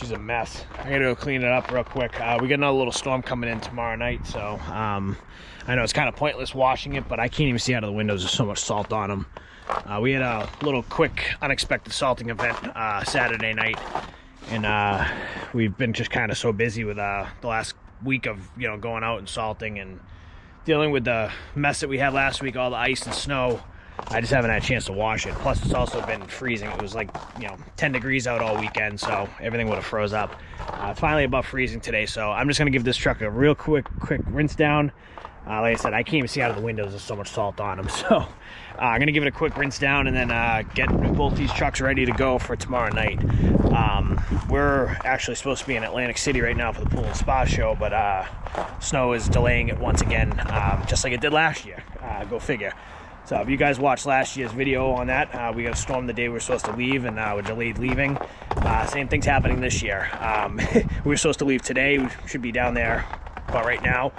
she's a mess. I gotta go clean it up real quick. We got another little storm coming in tomorrow night, so I know it's kind of pointless washing it, but I can't even see out of the windows. There's so much salt on them. We had a little quick unexpected salting event Saturday night, and we've been just kind of so busy with the last week of going out and salting and dealing with the mess that we had last week, all the ice and snow. I just haven't had a chance to wash it. Plus, it's also been freezing. It was like 10 degrees out all weekend, so everything would have froze up. It's finally above freezing today, so I'm just gonna give this truck a real quick rinse down. Like I said, I can't even see out of the windows. There's so much salt on them, so I'm gonna give it a quick rinse down and then get both these trucks ready to go for tomorrow night. We're actually supposed to be in Atlantic City right now for the pool and spa show, but snow is delaying it once again, just like it did last year. Go figure. So if you guys watched last year's video on that, we got a storm the day we were supposed to leave, and we're delayed leaving. Same thing's happening this year. We were supposed to leave today. We should be down there about right now.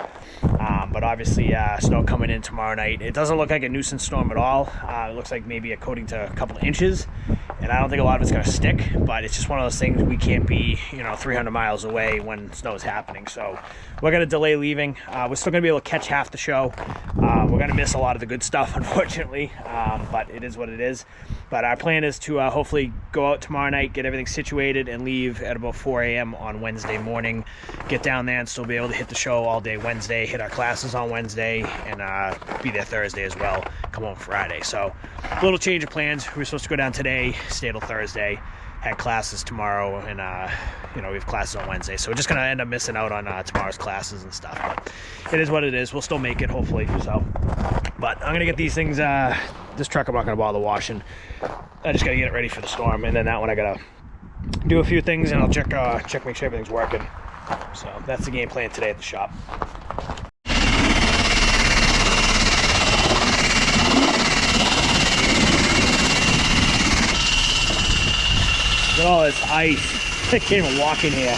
But obviously snow coming in tomorrow night. It doesn't look like a nuisance storm at all. It looks like maybe a coating to a couple of inches, and I don't think a lot of it's going to stick, but it's just one of those things. We can't be 300 miles away when snow is happening, so we're going to delay leaving. We're still going to be able to catch half the show. We're going to miss a lot of the good stuff, unfortunately, but it is what it is. But our plan is to hopefully go out tomorrow night, get everything situated, and leave at about 4 a.m. on Wednesday morning. Get down there and still be able to hit the show all day Wednesday, hit our classes on Wednesday, and be there Thursday as well, come home Friday. So a little change of plans. We were supposed to go down today, stay till Thursday, had classes tomorrow, and we have classes on Wednesday, so we're just gonna end up missing out on tomorrow's classes and stuff. But it is what it is. We'll still make it, hopefully. So, but I'm gonna get these things. This truck I'm not gonna bother washing. I just gotta get it ready for the storm, and then that one I gotta do a few things, and I'll check make sure everything's working. So that's the game plan today at the shop. Look at all this ice. I can't even walk in here.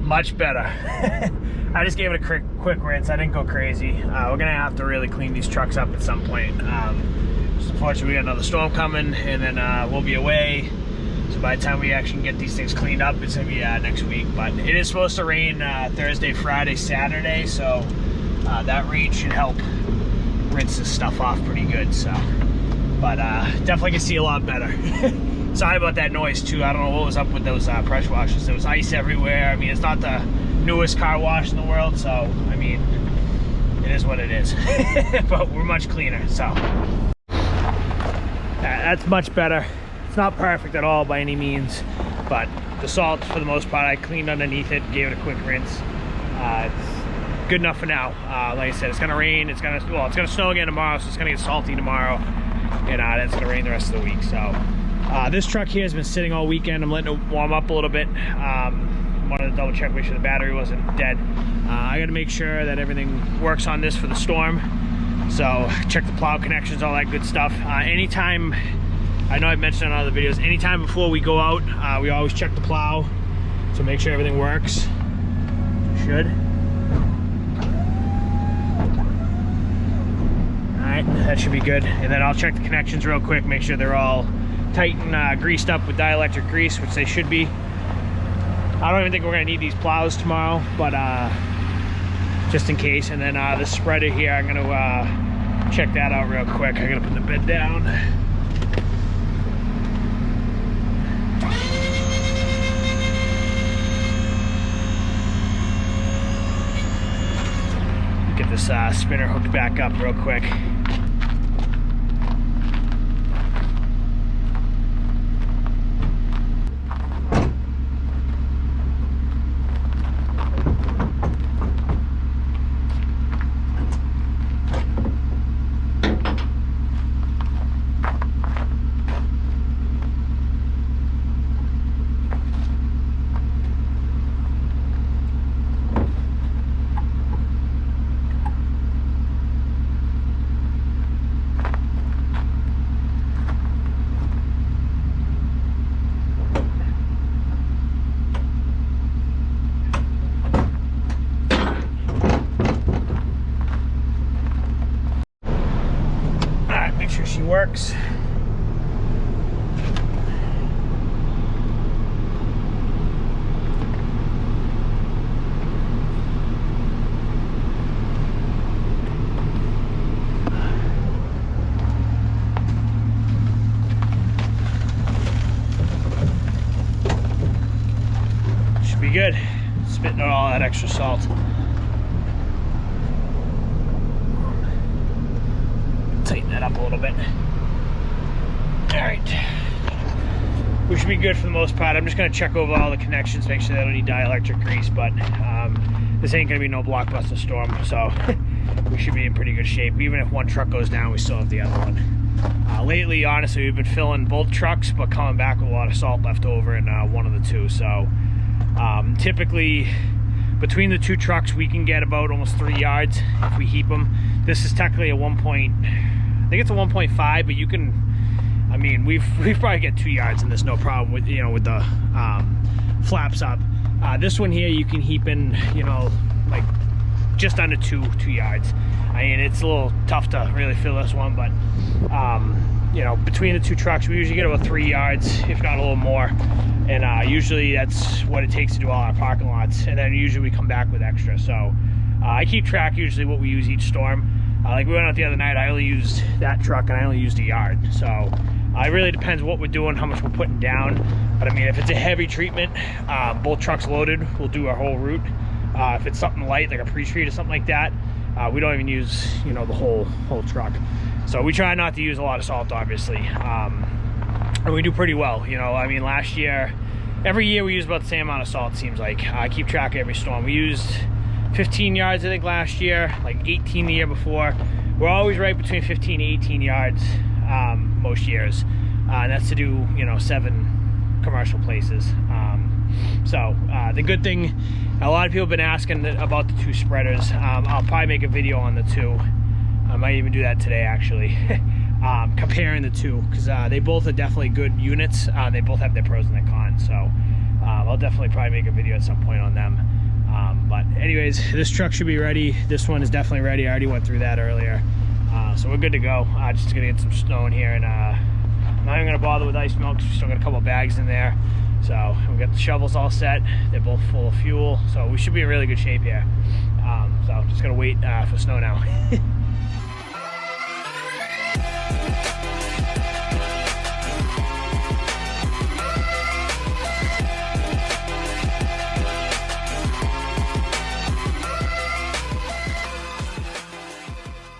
Much better. I just gave it a quick rinse. I didn't go crazy. We're gonna have to really clean these trucks up at some point. Just unfortunately, we got another storm coming, and then we'll be away. So by the time we actually get these things cleaned up, it's gonna be next week. But it is supposed to rain Thursday, Friday, Saturday, so that rain should help rinse this stuff off pretty good. So, but definitely can see a lot better. Sorry about that noise too. I don't know what was up with those pressure washers. There was ice everywhere. I mean, it's not the newest car wash in the world, so I mean, it is what it is. But we're much cleaner, so that's much better. It's not perfect at all by any means, but the salt, for the most part, I cleaned underneath it, gave it a quick rinse. It's good enough for now. Like I said, it's gonna rain. It's gonna snow again tomorrow, so it's gonna get salty tomorrow, and then it's gonna rain the rest of the week. So. This truck here has been sitting all weekend. I'm letting it warm up a little bit. Wanted to double check, make sure the battery wasn't dead. I got to make sure that everything works on this for the storm. So check the plow connections, all that good stuff. Anytime, I know I've mentioned on other videos, anytime before we go out, we always check the plow. So make sure everything works. Should. All right, that should be good. And then I'll check the connections real quick, make sure they're all tight and greased up with dielectric grease, which they should be. I don't even think we're gonna need these plows tomorrow, but just in case. And then the spreader here, I'm gonna check that out real quick. I gotta put the bed down. this spinner hooked back up real quick. Make sure she works. Should be good. Spitting out all that extra salt. Tighten that up a little bit. All right, we should be good for the most part. I'm just going to check over all the connections, make sure they don't need dielectric grease, but this ain't going to be no blockbuster storm, so we should be in pretty good shape. Even if one truck goes down, we still have the other one. Lately, honestly, we've been filling both trucks, but coming back with a lot of salt left over in one of the two. So typically, between the two trucks, we can get about almost 3 yards if we heap them. This is technically a I think it's a 1.5, but you can, I mean, we've probably get 2 yards in this, no problem with, you know, with the flaps up. This one here, you can heap in, you know, like just under two yards. I mean, it's a little tough to really fill this one, but you know, between the two trucks, we usually get about 3 yards, if not a little more. And usually that's what it takes to do all our parking lots. And then usually we come back with extra. So I keep track usually what we use each storm. Like we went out the other night, I only used that truck and I only used a yard. So it really depends what we're doing, how much we're putting down. But I mean, if it's a heavy treatment, both trucks loaded, we'll do our whole route. If it's something light, like a pre-treat or something like that, we don't even use, you know, the whole truck. So we try not to use a lot of salt, obviously. And we do pretty well, you know. I mean, last year, every year we use about the same amount of salt, it seems like. I keep track of every storm. We used 15 yards, I think, last year, like 18 the year before. We're always right between 15 and 18 yards most years. And that's to do, you know, 7 commercial places. So the good thing, a lot of people have been asking about the 2 spreaders. I'll probably make a video on the 2. I might even do that today, actually. Comparing the 2, because they both are definitely good units. They both have their pros and their cons. So I'll definitely probably make a video at some point on them. But anyways, this truck should be ready. This one is definitely ready. I already went through that earlier. So we're good to go. Just gonna get some snow in here, and I'm not even gonna bother with ice melt because we still got a couple bags in there. So we got the shovels all set. They're both full of fuel, so we should be in really good shape here. So just gonna wait for snow now.